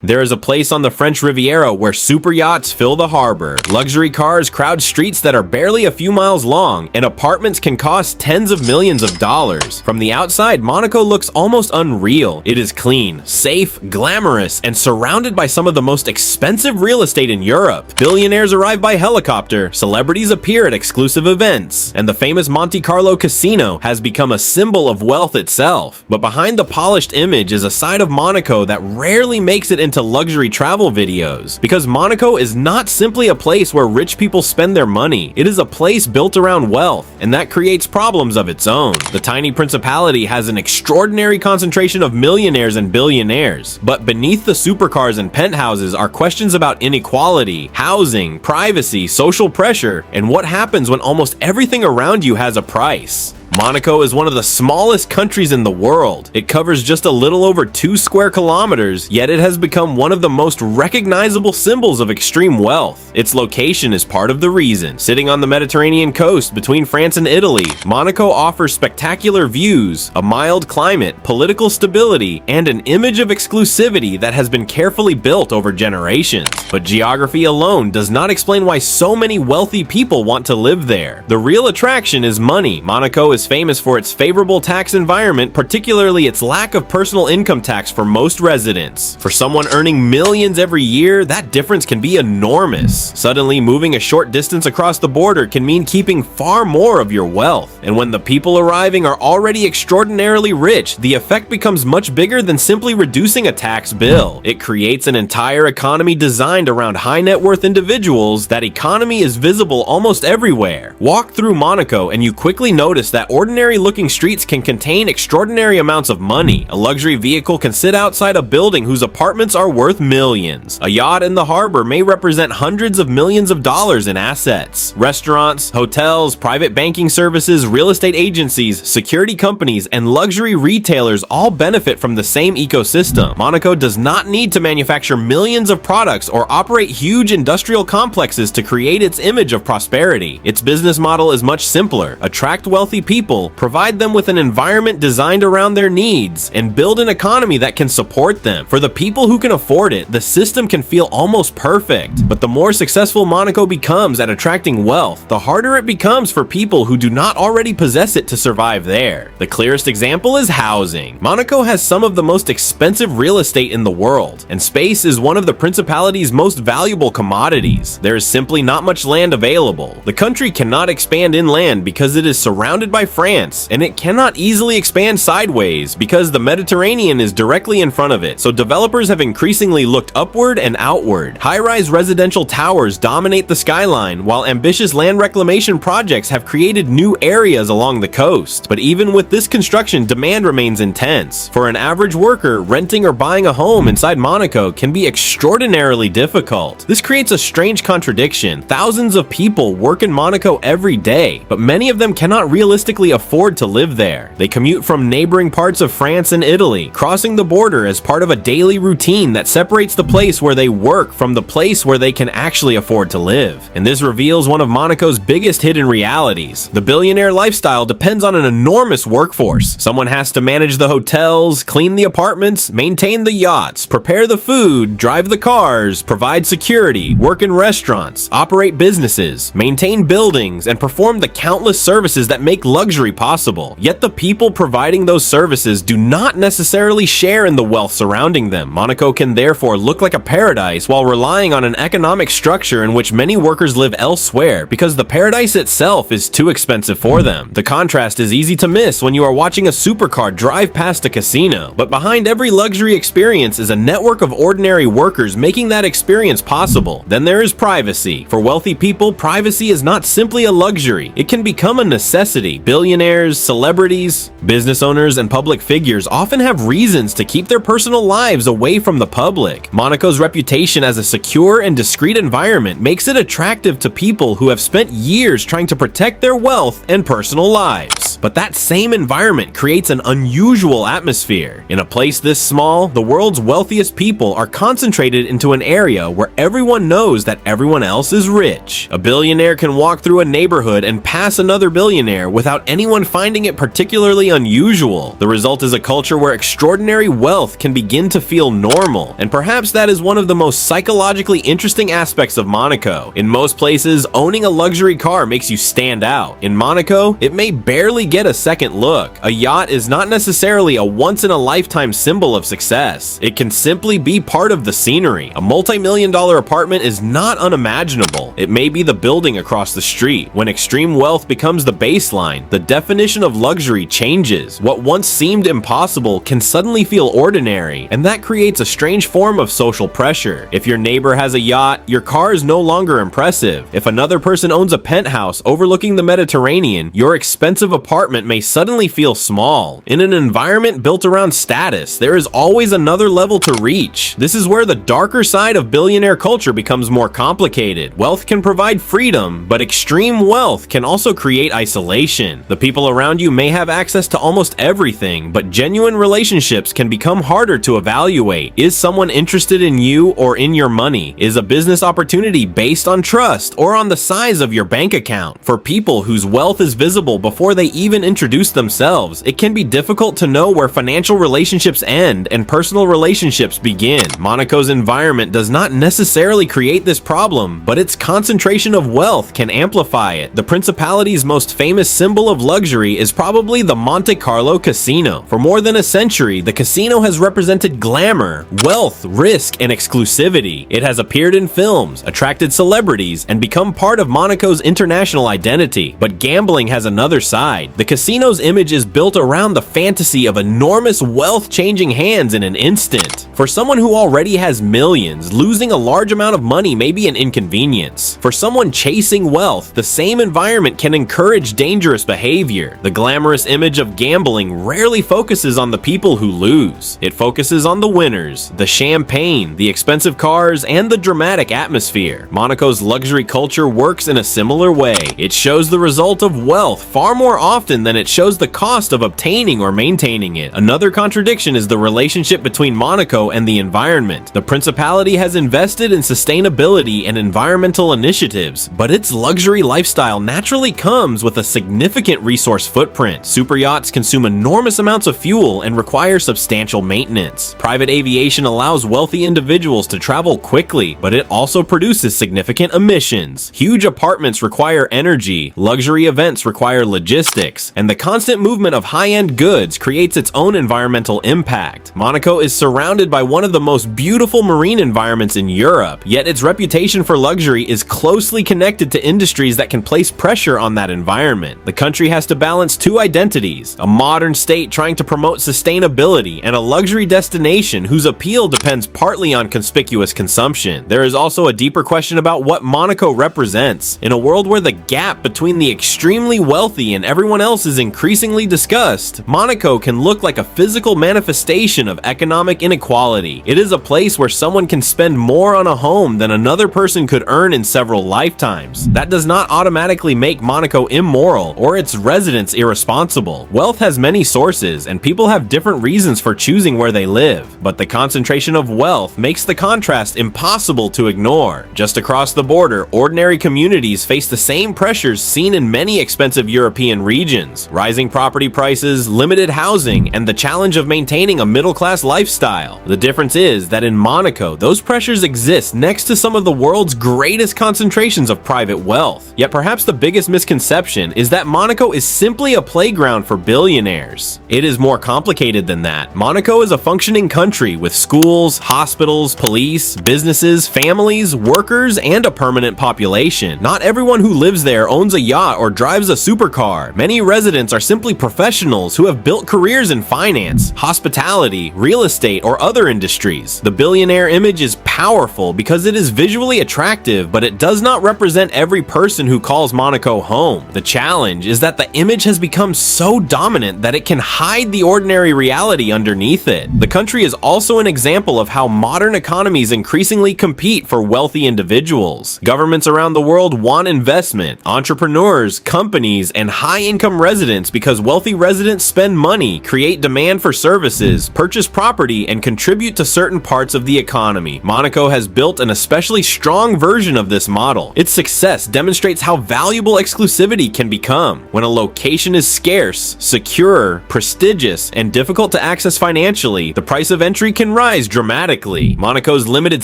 There is a place on the French Riviera where super yachts fill the harbor, luxury cars crowd streets that are barely a few miles long, and apartments can cost tens of millions of dollars. From the outside, Monaco looks almost unreal. It is clean, safe, glamorous, and surrounded by some of the most expensive real estate in Europe. Billionaires arrive by helicopter, celebrities appear at exclusive events, and the famous Monte Carlo casino has become a symbol of wealth itself. But behind the polished image is a side of Monaco that rarely makes it into luxury travel videos, because Monaco is not simply a place where rich people spend their money. It is a place built around wealth, and that creates problems of its own. The tiny principality has an extraordinary concentration of millionaires and billionaires, but beneath the supercars and penthouses are questions about inequality, housing, privacy, social pressure, and what happens when almost everything around you has a price. Monaco is one of the smallest countries in the world. It covers just a little over 2 square kilometers, yet it has become one of the most recognizable symbols of extreme wealth. Its location is part of the reason. Sitting on the Mediterranean coast between France and Italy, Monaco offers spectacular views, a mild climate, political stability, and an image of exclusivity that has been carefully built over generations. But geography alone does not explain why so many wealthy people want to live there. The real attraction is money. Monaco is famous for its favorable tax environment, particularly its lack of personal income tax for most residents. For someone earning millions every year, that difference can be enormous. Suddenly, moving a short distance across the border can mean keeping far more of your wealth. And when the people arriving are already extraordinarily rich, the effect becomes much bigger than simply reducing a tax bill. It creates an entire economy designed around high net worth individuals. That economy is visible almost everywhere. Walk through Monaco and you quickly notice that ordinary looking streets can contain extraordinary amounts of money. A luxury vehicle can sit outside a building whose apartments are worth millions. A yacht in the harbor may represent hundreds of millions of dollars in assets. Restaurants, hotels, private banking services, real estate agencies, security companies, and luxury retailers all benefit from the same ecosystem. Monaco does not need to manufacture millions of products or operate huge industrial complexes to create its image of prosperity. Its business model is much simpler. Attract wealthy people, provide them with an environment designed around their needs, and build an economy that can support them. For the people who can afford it, the system can feel almost perfect. But the more successful Monaco becomes at attracting wealth, the harder it becomes for people who do not already possess it to survive there. The clearest example is housing. Monaco has some of the most expensive real estate in the world, and space is one of the principality's most valuable commodities. There is simply not much land available. The country cannot expand inland because it is surrounded by France, and it cannot easily expand sideways because the Mediterranean is directly in front of it, so developers have increasingly looked upward and outward. High-rise residential towers dominate the skyline, while ambitious land reclamation projects have created new areas along the coast. But even with this construction, demand remains intense. For an average worker, renting or buying a home inside Monaco can be extraordinarily difficult. This creates a strange contradiction. Thousands of people work in Monaco every day, but many of them cannot realistically afford to live there. They commute from neighboring parts of France and Italy, crossing the border as part of a daily routine that separates the place where they work from the place where they can actually afford to live. And this reveals one of Monaco's biggest hidden realities. The billionaire lifestyle depends on an enormous workforce. Someone has to manage the hotels, clean the apartments, maintain the yachts, prepare the food, drive the cars, provide security, work in restaurants, operate businesses, maintain buildings, and perform the countless services that make luxury possible. Yet the people providing those services do not necessarily share in the wealth surrounding them. Monaco can therefore look like a paradise while relying on an economic structure in which many workers live elsewhere because the paradise itself is too expensive for them. The contrast is easy to miss when you are watching a supercar drive past a casino, but behind every luxury experience is a network of ordinary workers making that experience possible. Then there is privacy. For wealthy people, privacy is not simply a luxury. It can become a necessity. Billionaires, celebrities, business owners, and public figures often have reasons to keep their personal lives away from the public. Monaco's reputation as a secure and discreet environment makes it attractive to people who have spent years trying to protect their wealth and personal lives. But that same environment creates an unusual atmosphere. In a place this small, the world's wealthiest people are concentrated into an area where everyone knows that everyone else is rich. A billionaire can walk through a neighborhood and pass another billionaire without anyone finding it particularly unusual. The result is a culture where extraordinary wealth can begin to feel normal, and perhaps that is one of the most psychologically interesting aspects of Monaco. In most places, owning a luxury car makes you stand out. In Monaco, it may barely get a second look. A yacht is not necessarily a once-in-a-lifetime symbol of success. It can simply be part of the scenery. A multi-million-dollar apartment is not unimaginable. It may be the building across the street. When extreme wealth becomes the baseline, the definition of luxury changes. What once seemed impossible can suddenly feel ordinary, and that creates a strange form of social pressure. If your neighbor has a yacht, your car is no longer impressive. If another person owns a penthouse overlooking the Mediterranean, your expensive apartment may suddenly feel small. In an environment built around status, there is always another level to reach. This is where the darker side of billionaire culture becomes more complicated. Wealth can provide freedom, but extreme wealth can also create isolation. The people around you may have access to almost everything, but genuine relationships can become harder to evaluate. Is someone interested in you or in your money? Is a business opportunity based on trust or on the size of your bank account? For people whose wealth is visible before they even introduce themselves, it can be difficult to know where financial relationships end and personal relationships begin. Monaco's environment does not necessarily create this problem, but its concentration of wealth can amplify it. The principality's most famous symbol of luxury is probably the Monte Carlo casino. For more than a century, the casino has represented glamour, wealth, risk, and exclusivity. It has appeared in films, attracted celebrities, and become part of Monaco's international identity. But gambling has another side. The casino's image is built around the fantasy of enormous wealth changing hands in an instant. For someone who already has millions, losing a large amount of money may be an inconvenience. For someone chasing wealth, the same environment can encourage dangerous behavior. The glamorous image of gambling rarely focuses on the people who lose. It focuses on the winners, the champagne, the expensive cars, and the dramatic atmosphere. Monaco's luxury culture works in a similar way. It shows the result of wealth far more often than it shows the cost of obtaining or maintaining it. Another contradiction is the relationship between Monaco and the environment. The principality has invested in sustainability and environmental initiatives, but its luxury lifestyle naturally comes with a significant resource footprint. Super yachts consume enormous amounts of fuel and require substantial maintenance. Private aviation allows wealthy individuals to travel quickly, but it also produces significant emissions. Huge apartments require energy, luxury events require logistics, and the constant movement of high-end goods creates its own environmental impact. Monaco is surrounded by one of the most beautiful marine environments in Europe, yet its reputation for luxury is closely connected to industries that can place pressure on that environment. The country has to balance two identities: a modern state trying to promote sustainability and a luxury destination whose appeal depends partly on conspicuous consumption. There is also a deeper question about what Monaco represents. In a world where the gap between the extremely wealthy and everyone else is increasingly discussed, Monaco can look like a physical manifestation of economic inequality. It is a place where someone can spend more on a home than another person could earn in several lifetimes. That does not automatically make Monaco immoral or its residents irresponsible. Wealth has many sources, and people have different reasons for choosing where they live, but the concentration of wealth makes the contrast impossible to ignore. Just across the border, ordinary communities face the same pressures seen in many expensive European regions: rising property prices, limited housing, and the challenge of maintaining a middle-class lifestyle. The difference is that in Monaco, those pressures exist next to some of the world's greatest concentrations of private wealth. Yet perhaps the biggest misconception is that Monaco is simply a playground for billionaires. It is more complicated than that. Monaco is a functioning country with schools, hospitals, police, businesses, families, workers, and a permanent population. Not everyone who lives there owns a yacht or drives a supercar. Many residents are simply professionals who have built careers in finance, hospitality, real estate, or other industries. The billionaire image is powerful because it is visually attractive, but it does not represent every person who calls Monaco home. The challenge is that the image has become so dominant that it can hide the ordinary reality underneath it. The country is also an example of how modern economies increasingly compete for wealthy individuals. Governments around the world want investment, entrepreneurs, companies, and high-income residents because wealthy residents spend money, create demand for services, purchase property, and contribute to certain parts of the economy. Monaco has built an especially strong version of this model. Its success demonstrates how valuable exclusivity can become. When a location is scarce, secure, prestigious, and difficult to access financially, the price of entry can rise dramatically. Monaco's limited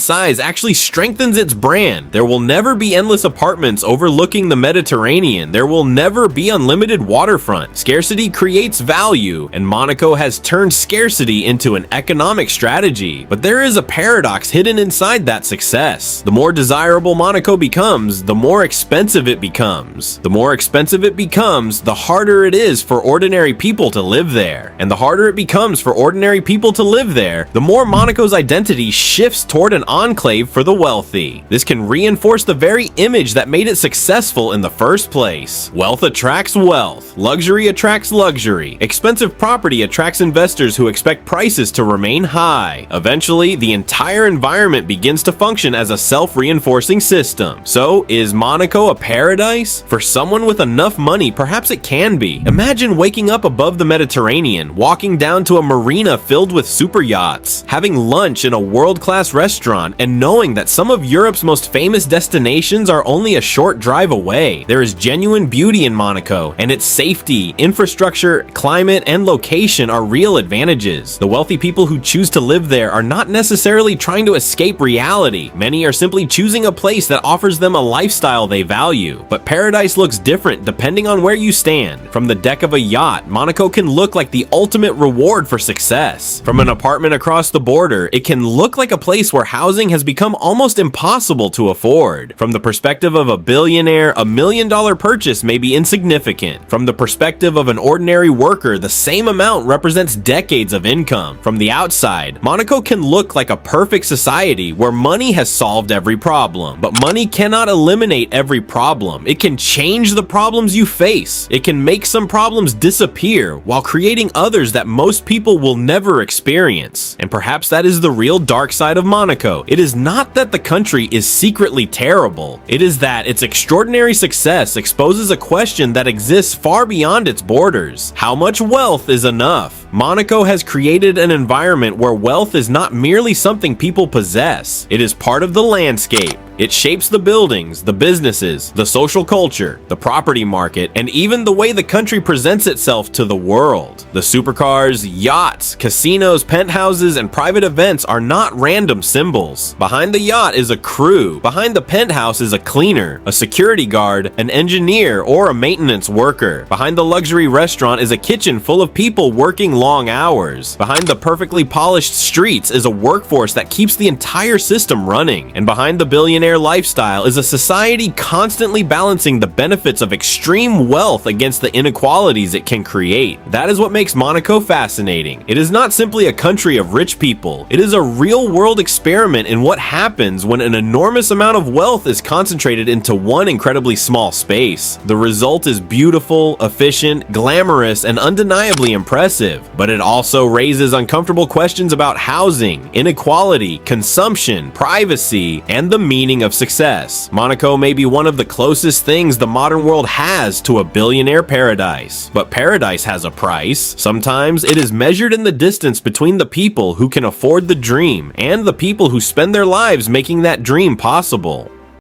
size actually strengthens its brand. There will never be endless apartments overlooking the Mediterranean. There will never be unlimited waterfront. Scarcity creates value, and Monaco has turned scarcity into an economic strategy. But there is a paradox hidden inside that success. The more desirable Monaco becomes, the more expensive it becomes. The more expensive it becomes, the harder it is for ordinary people to live there. And the harder it becomes for ordinary people to live there, the more Monaco's identity shifts toward an enclave for the wealthy. This can reinforce the very image that made it successful in the first place. Wealth attracts wealth. Luxury attracts luxury. Expensive property attracts investors who expect prices to remain high. Eventually, the entire environment begins to function as a self-reinforcing system. So, is Monaco a paradise? For someone with enough money, perhaps it can be. Imagine waking up above the Mediterranean, walking down to a marina filled with super yachts, having lunch in a world-class restaurant, and knowing that some of Europe's most famous destinations are only a short drive away. There is genuine beauty in Monaco, and its safety, infrastructure, climate, and location are real advantages. The wealthy people who choose to live there are not necessarily trying to escape reality. Many are simply choosing a place that offers them a lifestyle they value. But paradise looks different depending on where you stand. From the deck of a yacht, Monaco can look like the ultimate reward for success. From an apartment across the border, it can look like a place where housing has become almost impossible to afford. From the perspective of a billionaire, $1 million purchase may be insignificant. From the perspective of an ordinary worker, the same amount represents decades of income. From the outside, Monaco can look like a perfect society where money has solved every problem. But money cannot eliminate every problem. It can change the problems you face. It can make some problems disappear while creating others that most people will never experience. And perhaps that is the real dark side of Monaco. It is not that the country is secretly terrible. It is that its extraordinary success exposes a question that exists far beyond its borders. How much wealth is enough? Monaco has created an environment where wealth is not merely something people possess. It is part of the landscape. It shapes the buildings, the businesses, the social culture, the property market, and even the way the country presents itself to the world. The supercars, yachts, casinos, penthouses, and private events are not random symbols. Behind the yacht is a crew. Behind the penthouse is a cleaner, a security guard, an engineer, or a maintenance worker. Behind the luxury restaurant is a kitchen full of people working long hours. Behind the perfectly polished streets is a workforce that keeps the entire system running. And behind the billionaire lifestyle is a society constantly balancing the benefits of extreme wealth against the inequalities it can create. That is what makes Monaco fascinating. It is not simply a country of rich people. It is a real-world experiment in what happens when an enormous amount of wealth is concentrated into one incredibly small space. The result is beautiful, efficient, glamorous, and undeniably impressive, but it also raises uncomfortable questions about housing, inequality, consumption, privacy, and the meaning of success. Monaco may be one of the closest things the modern world has to a billionaire paradise. But paradise has a price. Sometimes it is measured in the distance between the people who can afford the dream and the people who spend their lives making that dream possible.